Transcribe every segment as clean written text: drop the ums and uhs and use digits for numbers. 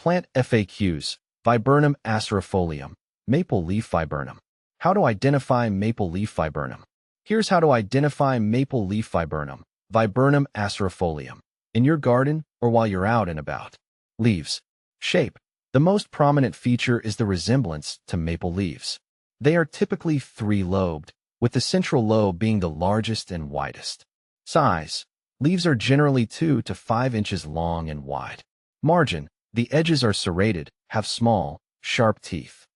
Plant FAQs, Viburnum acerifolium, maple leaf viburnum. How to identify maple leaf viburnum. Here's how to identify maple leaf viburnum, Viburnum acerifolium, in your garden or while you're out and about. Leaves. Shape. The most prominent feature is the resemblance to maple leaves. They are typically three-lobed, with the central lobe being the largest and widest. Size. Leaves are generally 2 to 5 inches long and wide. Margin. The edges are serrated, have small, sharp teeth.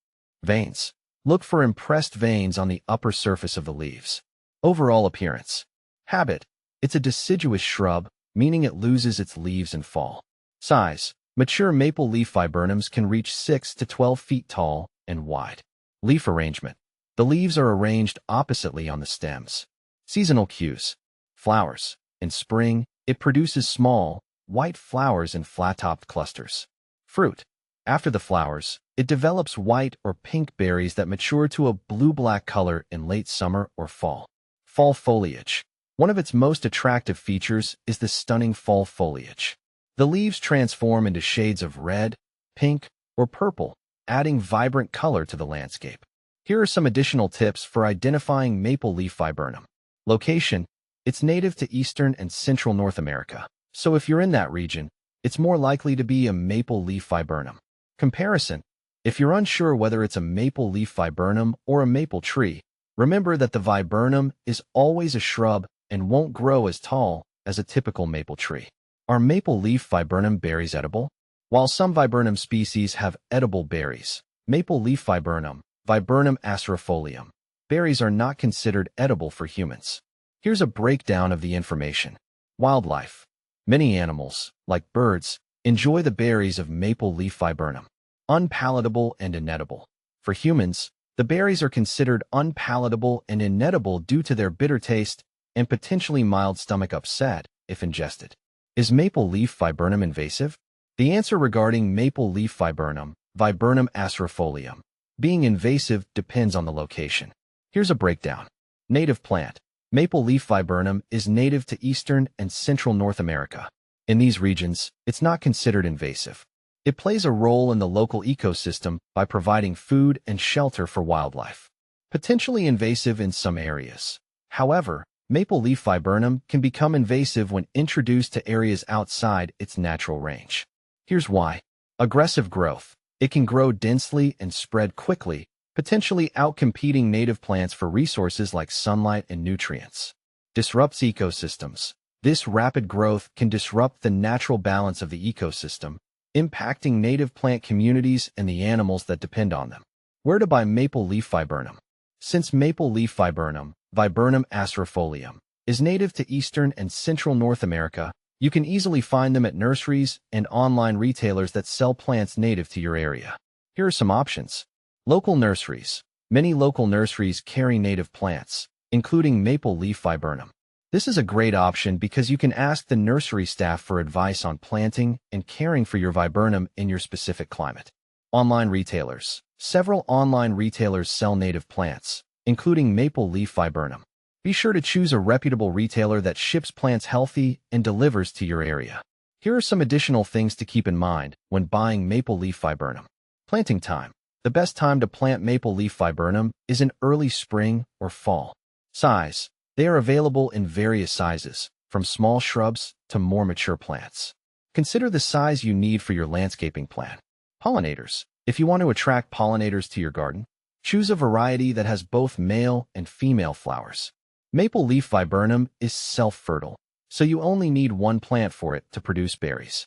Veins. Look for impressed veins on the upper surface of the leaves. Overall appearance. Habit. It's a deciduous shrub, meaning it loses its leaves in fall. Size. Mature maple leaf viburnums can reach 6 to 12 feet tall and wide. Leaf arrangement. The leaves are arranged oppositely on the stems. Seasonal cues. Flowers. In spring, it produces small, white flowers in flat-topped clusters. Fruit. After the flowers, it develops white or pink berries that mature to a blue-black color in late summer or fall. Fall foliage. One of its most attractive features is the stunning fall foliage. The leaves transform into shades of red, pink, or purple, adding vibrant color to the landscape. Here are some additional tips for identifying maple leaf viburnum. Location. It's native to eastern and central North America, so if you're in that region, it's more likely to be a maple leaf viburnum. Comparison. If you're unsure whether it's a maple leaf viburnum or a maple tree, remember that the viburnum is always a shrub and won't grow as tall as a typical maple tree. Are maple leaf viburnum berries edible? While some viburnum species have edible berries, maple leaf viburnum, Viburnum acerifolium, berries are not considered edible for humans. Here's a breakdown of the information. Wildlife. Many animals, like birds, enjoy the berries of maple leaf viburnum. Unpalatable and inedible. For humans, the berries are considered unpalatable and inedible due to their bitter taste and potentially mild stomach upset if ingested. Is maple leaf viburnum invasive? The answer regarding maple leaf viburnum, Viburnum acerifolium, being invasive depends on the location. Here's a breakdown. Native plant. Maple leaf viburnum is native to eastern and central North America. In these regions, it's not considered invasive. It plays a role in the local ecosystem by providing food and shelter for wildlife. Potentially invasive in some areas. However, maple leaf viburnum can become invasive when introduced to areas outside its natural range. Here's why. Aggressive growth. It can grow densely and spread quickly, potentially outcompeting native plants for resources like sunlight and nutrients. Disrupts ecosystems. This rapid growth can disrupt the natural balance of the ecosystem, impacting native plant communities and the animals that depend on them. Where to buy maple leaf viburnum? Since maple leaf viburnum, Viburnum acerifolium, is native to eastern and central North America, you can easily find them at nurseries and online retailers that sell plants native to your area. Here are some options. Local nurseries. Many local nurseries carry native plants, including maple leaf viburnum. This is a great option because you can ask the nursery staff for advice on planting and caring for your viburnum in your specific climate. Online retailers. Several online retailers sell native plants, including maple leaf viburnum. Be sure to choose a reputable retailer that ships plants healthy and delivers to your area. Here are some additional things to keep in mind when buying maple leaf viburnum. Planting time. The best time to plant maple leaf viburnum is in early spring or fall. Size. They are available in various sizes, from small shrubs to more mature plants. Consider the size you need for your landscaping plan. Pollinators. If you want to attract pollinators to your garden, choose a variety that has both male and female flowers. Maple leaf viburnum is self-fertile, so you only need one plant for it to produce berries.